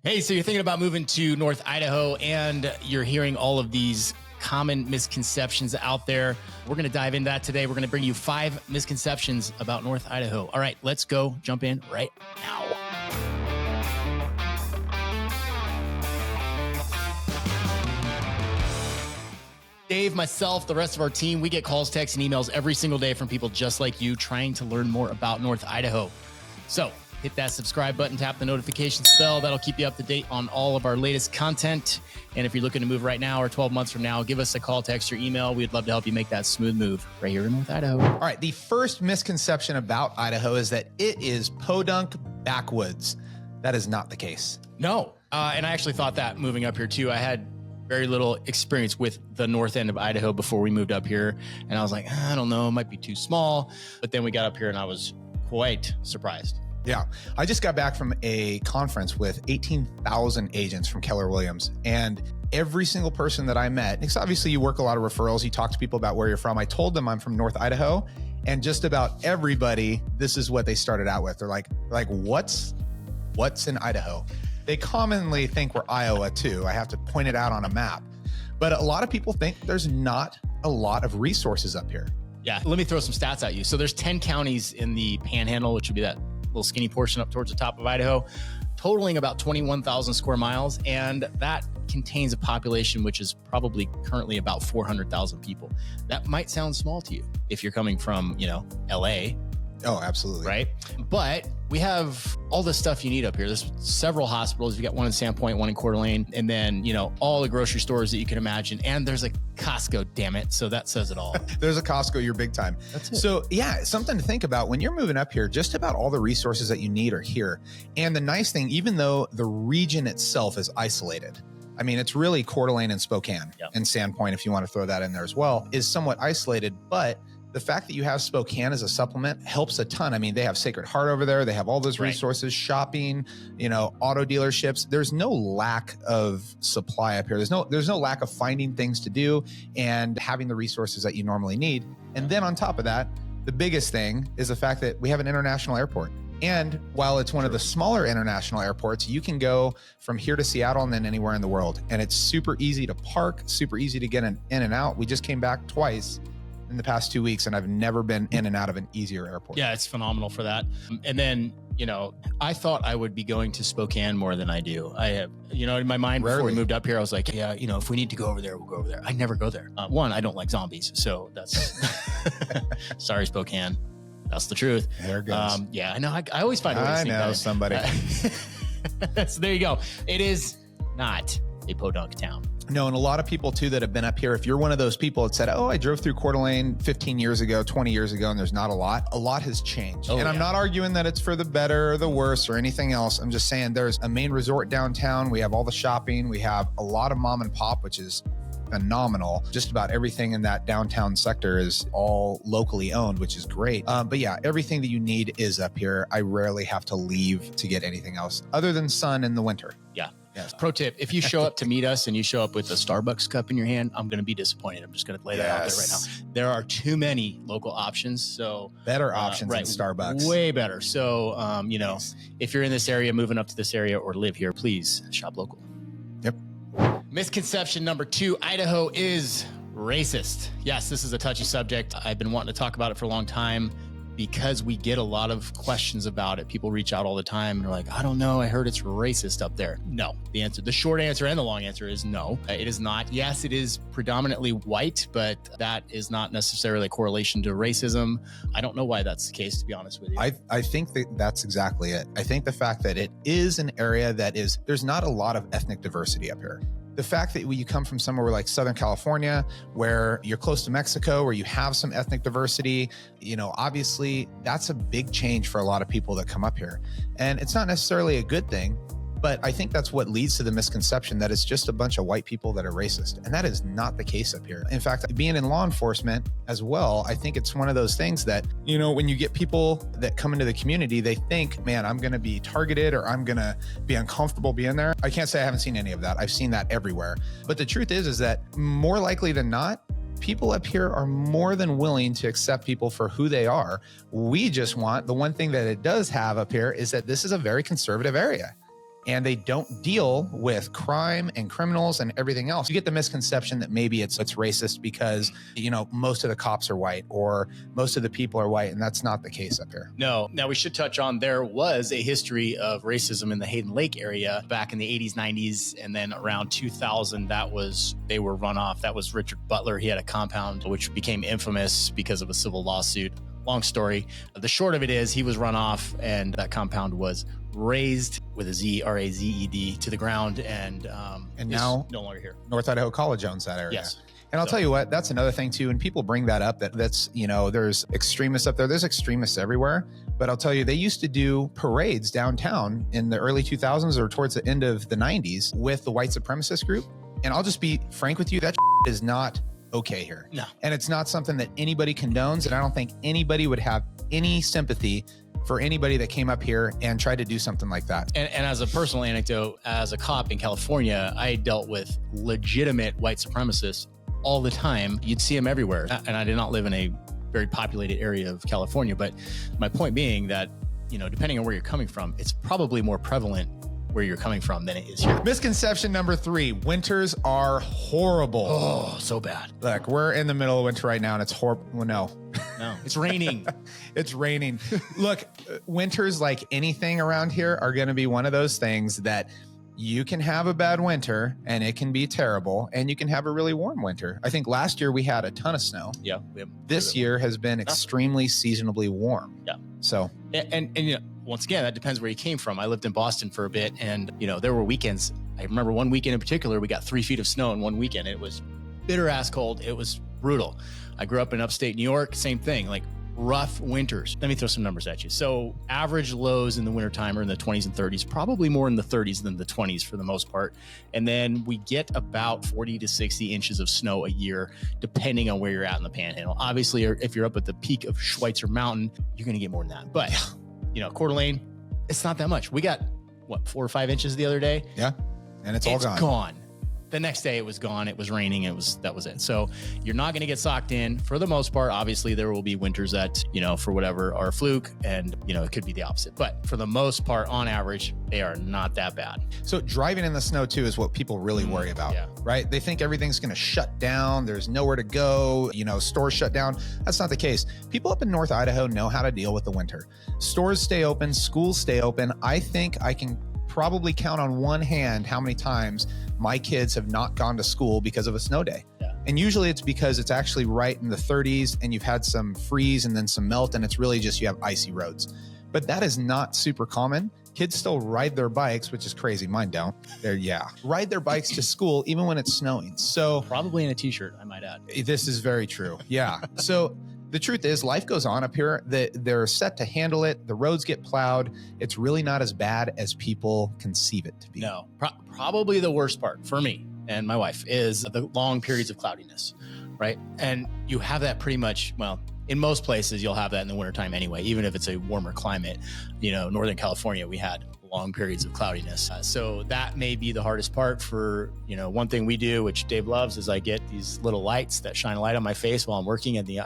Hey, so you're thinking about moving to North Idaho and you're hearing all of these common misconceptions out there. We're going to dive into that today. We're going to bring you 5 misconceptions about North Idaho. All right, let's go jump in right now. Dave, myself, the rest of our team, we get calls, texts, and emails every single day from people just like you trying to learn more about North Idaho. So hit that subscribe button, tap the notifications bell. That'll keep you up to date on all of our latest content. And if you're looking to move right now or 12 months from now, give us a call, text, or email. We'd love to help you make that smooth move right here in North Idaho. All right, the first misconception about Idaho is that it is podunk backwoods. That is not the case. No, and I actually thought that moving up here too. I had very little experience with the north end of Idaho before we moved up here. And I was like, I don't know, it might be too small. But then we got up here and I was quite surprised. Yeah, I just got back from a conference with 18,000 agents from Keller Williams, and every single person that I met, because obviously you work a lot of referrals, you talk to people about where you're from. I told them I'm from North Idaho, and just about everybody, this is what they started out with. They're like, what's in Idaho? They commonly think we're Iowa too. I have to point it out on a map, but a lot of people think there's not a lot of resources up here. Yeah, let me throw some stats at you. So there's 10 counties in the Panhandle, which would be that little skinny portion up towards the top of Idaho, totaling about 21,000 square miles. And that contains a population which is probably currently about 400,000 people. That might sound small to you if you're coming from, LA. Oh, absolutely. Right. But we have all the stuff you need up here. There's several hospitals. We got one in Sandpoint, one in Coeur d'Alene, and then, all the grocery stores that you can imagine. And there's a Costco, damn it. So that says it all. There's a Costco, you're big time. That's it. So yeah, something to think about when you're moving up here, just about all the resources that you need are here. And the nice thing, even though the region itself is isolated, I mean, it's really Coeur d'Alene and Spokane and Sandpoint, if you want to throw that in there as well, is somewhat isolated, but the fact that you have Spokane as a supplement helps a ton. I mean, they have Sacred Heart over there. They have all those resources, shopping, auto dealerships. There's no lack of supply up here. There's no lack of finding things to do and having the resources that you normally need. And then on top of that, the biggest thing is the fact that we have an international airport. And while it's one of the smaller international airports, you can go from here to Seattle and then anywhere in the world. And it's super easy to park, super easy to get in and out. We just came back twice in the past 2 weeks, and I've never been in and out of an easier airport. Yeah, it's phenomenal for that. And then, I thought I would be going to Spokane more than I do. I have, in my mind before we moved up here, I was like, yeah, if we need to go over there, we'll go over there. I never go there. One, I don't like zombies. So that's, sorry, Spokane. That's the truth. There it goes. Yeah, I know. I always find a way to sneak that in. Somebody. So there you go. It is not a podunk town. No, and a lot of people too that have been up here, if you're one of those people that said, oh, I drove through Coeur d'Alene 15 years ago, 20 years ago, and there's not a lot has changed. And I'm not arguing that it's for the better or the worse or anything else. I'm just saying there's a main resort downtown. We have all the shopping. We have a lot of mom and pop, which is phenomenal. Just about everything in that downtown sector is all locally owned, which is great. But yeah, everything that you need is up here. I rarely have to leave to get anything else other than sun in the winter. Yeah. Yes. Pro tip, if you show up to meet us and you show up with a Starbucks cup in your hand, I'm going to be disappointed. I'm just going to lay that out there right now. There are too many local options. So better options than Starbucks. Way better. So, if you're in this area, moving up to this area or live here, please shop local. Yep. Misconception number 2, Idaho is racist. Yes, this is a touchy subject. I've been wanting to talk about it for a long time because we get a lot of questions about it. People reach out all the time and they're like, I don't know, I heard it's racist up there. No, the short answer and the long answer is no, it is not. Yes, it is predominantly white, but that is not necessarily a correlation to racism. I don't know why that's the case, to be honest with you. I think that's exactly it. I think the fact that it is an area there's not a lot of ethnic diversity up here. The fact that you come from somewhere like Southern California, where you're close to Mexico, where you have some ethnic diversity, obviously that's a big change for a lot of people that come up here. And it's not necessarily a good thing, but I think that's what leads to the misconception that it's just a bunch of white people that are racist. And that is not the case up here. In fact, being in law enforcement as well, I think it's one of those things that, when you get people that come into the community, they think, man, I'm going to be targeted or I'm going to be uncomfortable being there. I can't say I haven't seen any of that. I've seen that everywhere. But the truth is that more likely than not, people up here are more than willing to accept people for who they are. We just want, the one thing that it does have up here is that this is a very conservative area. and they don't deal with crime and criminals and everything else. You get the misconception that maybe it's racist because, most of the cops are white or most of the people are white, and that's not the case up here. No. Now, we should touch on there was a history of racism in the Hayden Lake area back in the 80s, 90s, and then around 2000, they were run off. That was Richard Butler. He had a compound which became infamous because of a civil lawsuit. Long story. The short of it is he was run off, and that compound was razed with a Z, R-A-Z-E-D, to the ground, and now no longer here. North Idaho College owns that area. Yes. And I'll tell you what, that's another thing too. And people bring that up, that's, there's extremists up there. There's extremists everywhere. But I'll tell you, they used to do parades downtown in the early 2000s or towards the end of the 90s with the white supremacist group. And I'll just be frank with you, that is not okay here. No. And it's not something that anybody condones. And I don't think anybody would have any sympathy for anybody that came up here and tried to do something like that. And as a personal anecdote, as a cop in California, I dealt with legitimate white supremacists all the time. You'd see them everywhere. And I did not live in a very populated area of California. But my point being that, depending on where you're coming from, it's probably more prevalent where you're coming from than it is here. Misconception number 3, winters are horrible. Oh, so bad. Look, we're in the middle of winter right now and it's horrible. Well, no, it's raining. It's raining. Look, winters, like anything around here, are going to be one of those things that you can have a bad winter and it can be terrible, and you can have a really warm winter. I think last year we had a ton of snow. Yeah. This year has been extremely seasonably warm. Yeah. So, and once again, that depends where you came from. I lived in Boston for a bit, and there were weekends. I remember one weekend in particular, we got 3 feet of snow in one weekend. It was bitter ass cold. It was brutal. I grew up in upstate New York, same thing, like rough winters. Let me throw some numbers at you. So average lows in the wintertime are in the 20s and 30s, probably more in the 30s than the 20s for the most part. And then we get about 40 to 60 inches of snow a year, depending on where you're at in the panhandle. Obviously, if you're up at the peak of Schweitzer Mountain, you're going to get more than that. But, Coeur d'Alene, it's not that much. We got, 4 or 5 inches the other day? Yeah. And it's all gone. The next day it was gone. It was raining. That was it. So you're not going to get socked in for the most part. Obviously, there will be winters that, for whatever, are a fluke, and, it could be the opposite. But for the most part, on average, they are not that bad. So driving in the snow too is what people really worry about, right? They think everything's going to shut down. There's nowhere to go, stores shut down. That's not the case. People up in North Idaho know how to deal with the winter. Stores stay open, schools stay open. I think I can probably count on one hand how many times my kids have not gone to school because of a snow day. Yeah. And usually it's because it's actually right in the 30s and you've had some freeze and then some melt, and it's really just you have icy roads. But that is not super common. Kids still ride their bikes, which is crazy. Mine don't. Ride their bikes to school even when it's snowing. So probably in a t-shirt, I might add. This is very true. Yeah. So the truth is, life goes on up here. They're set to handle it. The roads get plowed. It's really not as bad as people conceive it to be. No, probably the worst part for me and my wife is the long periods of cloudiness, right? And you have that pretty much, in most places, you'll have that in the wintertime anyway, even if it's a warmer climate. Northern California, we had long periods of cloudiness. So that may be the hardest part for, one thing we do, which Dave loves, is I get these little lights that shine a light on my face while I'm working at the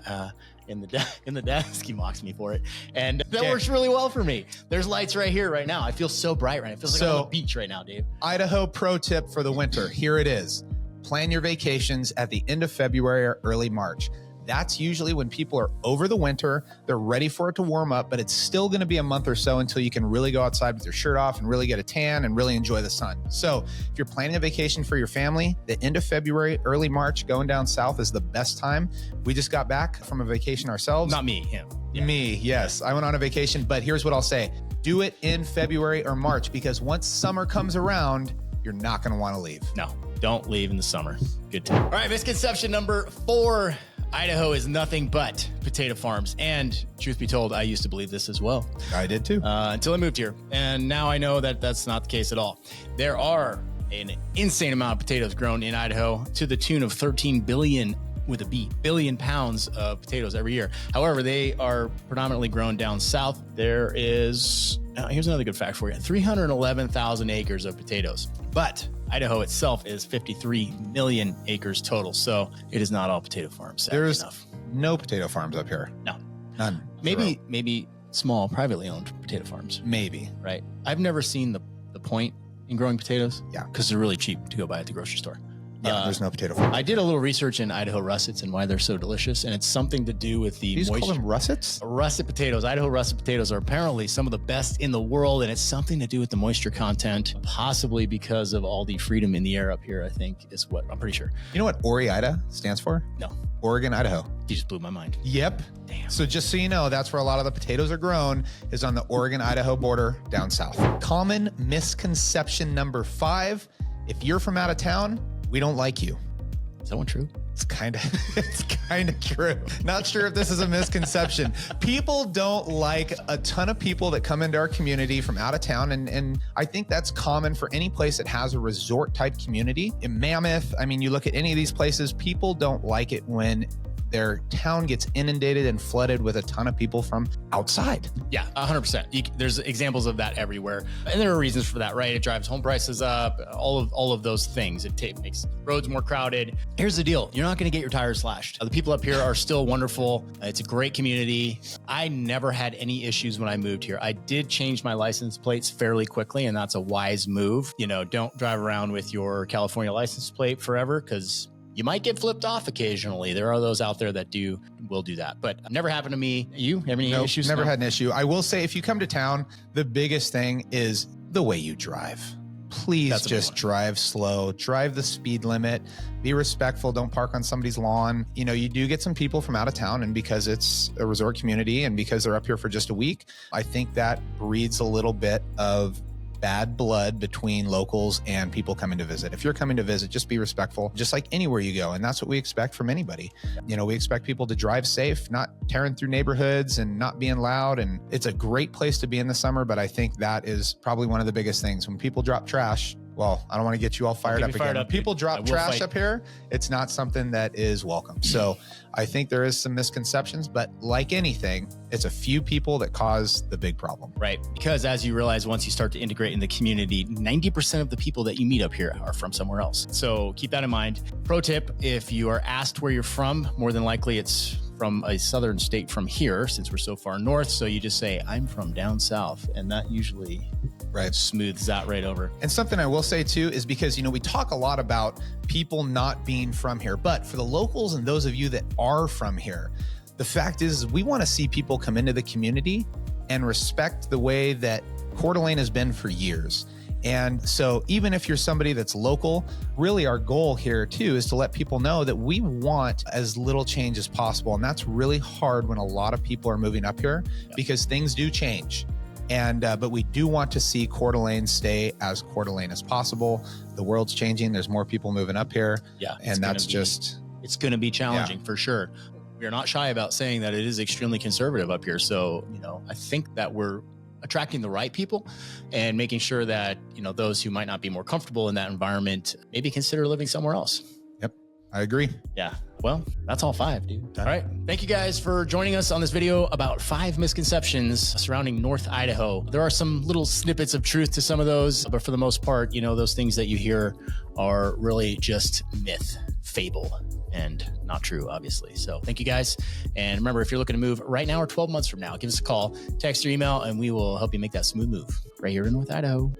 in the desk. He mocks me for it. And that works really well for me. There's lights right here right now. I feel so bright right now. It feels like I'm on the beach right now, Dave. Idaho pro tip for the winter. Here it is. Plan your vacations at the end of February or early March. That's usually when people are over the winter. They're ready for it to warm up, but it's still going to be a month or so until you can really go outside with your shirt off and really get a tan and really enjoy the sun. So if you're planning a vacation for your family, the end of February, early March, going down south is the best time. We just got back from a vacation ourselves. Not me, him. Yeah. Me, yes. I went on a vacation, but here's what I'll say. Do it in February or March, because once summer comes around, you're not going to want to leave. No, don't leave in the summer. Good time. All right, misconception number 4. Idaho is nothing but potato farms. And truth be told, I used to believe this as well. I did too. Until I moved here. And now I know that that's not the case at all. There are an insane amount of potatoes grown in Idaho to the tune of 13 billion with a B, billion pounds of potatoes every year. However, they are predominantly grown down south. There is, here's another good fact for you, 311,000 acres of potatoes. But Idaho itself is 53 million acres total. So it is not all potato farms. There's no potato farms up here. No. None. Maybe small privately owned potato farms. Maybe. Right. I've never seen the point in growing potatoes? Yeah. Because they're really cheap to go buy at the grocery store. Yeah, there's no potato farm. I did a little research in Idaho russets and why they're so delicious, and it's something to do with the You moisture. call them russets? Russet potatoes. Idaho russet potatoes are apparently some of the best in the world, and it's something to do with the moisture content, possibly because of all the freedom in the air up here, I think is what I'm pretty sure. You know what Ori-Ida stands for? No. Oregon, Idaho. You just blew my mind. Yep. Damn. So just so you know, that's where a lot of the potatoes are grown, is on the Oregon-Idaho border down south. Common misconception number 5. If you're from out of town, we don't like you. Is that one true? It's kind of true. Not sure if this is a misconception. People don't like a ton of people that come into our community from out of town. And I think that's common for any place that has a resort type community. In Mammoth, I mean, you look at any of these places, people don't like it when their town gets inundated and flooded with a ton of people from outside. Yeah, 100%. There's examples of that everywhere. And there are reasons for that, right? It drives home prices up, all of those things. It makes roads more crowded. Here's the deal. You're not going to get your tires slashed. The people up here are still wonderful. It's a great community. I never had any issues when I moved here. I did change my license plates fairly quickly, and that's a wise move. You know, don't drive around with your California license plate forever, because you might get flipped off occasionally. There are those out there that will do that, but never happened to me. You have any issues? Never had an issue. I will say, if you come to town, the biggest thing is the way you drive. Please just drive slow, drive the speed limit, be respectful. Don't park on somebody's lawn. You know, you do get some people from out of town, and because it's a resort community and because they're up here for just a week, I think that breeds a little bit of bad blood between locals and people coming to visit. If you're coming to visit, just be respectful, just like anywhere you go. And that's what we expect from anybody. You know, we expect people to drive safe, not tearing through neighborhoods and not being loud. And it's a great place to be in the summer, but I think that is probably one of the biggest things. When people drop trash, well, I don't want to get you all fired up again. When people drop trash up here, it's not something that is welcome. So I think there is some misconceptions, but like anything, it's a few people that cause the big problem. Right. Because as you realize, once you start to integrate in the community, 90% of the people that you meet up here are from somewhere else. So keep that in mind. Pro tip, if you are asked where you're from, more than likely it's from a southern state from here, since we're so far north. So you just say, I'm from down south. And that usually smooths that right over. And something I will say too is, because, you know, we talk a lot about people not being from here, but for the locals and those of you that are from here, the fact is we want to see people come into the community and respect the way that Coeur d'Alene has been for years. And so even if you're somebody that's local, really our goal here too is to let people know that we want as little change as possible. And that's really hard when a lot of people are moving up here, because things do change. And but we do want to see Coeur d'Alene stay as Coeur d'Alene as possible. The world's changing. There's more people moving up here. Yeah. And it's going to be challenging for sure. We're not shy about saying that it is extremely conservative up here. So, you know, I think that we're attracting the right people and making sure that, you know, those who might not be more comfortable in that environment, maybe consider living somewhere else. Yep. I agree. Yeah. Well, that's all 5, dude. All right. Thank you guys for joining us on this video about 5 misconceptions surrounding North Idaho. There are some little snippets of truth to some of those, but for the most part, you know, those things that you hear are really just myth, fable, and not true, obviously. So thank you guys. And remember, if you're looking to move right now or 12 months from now, give us a call, text or email, and we will help you make that smooth move right here in North Idaho.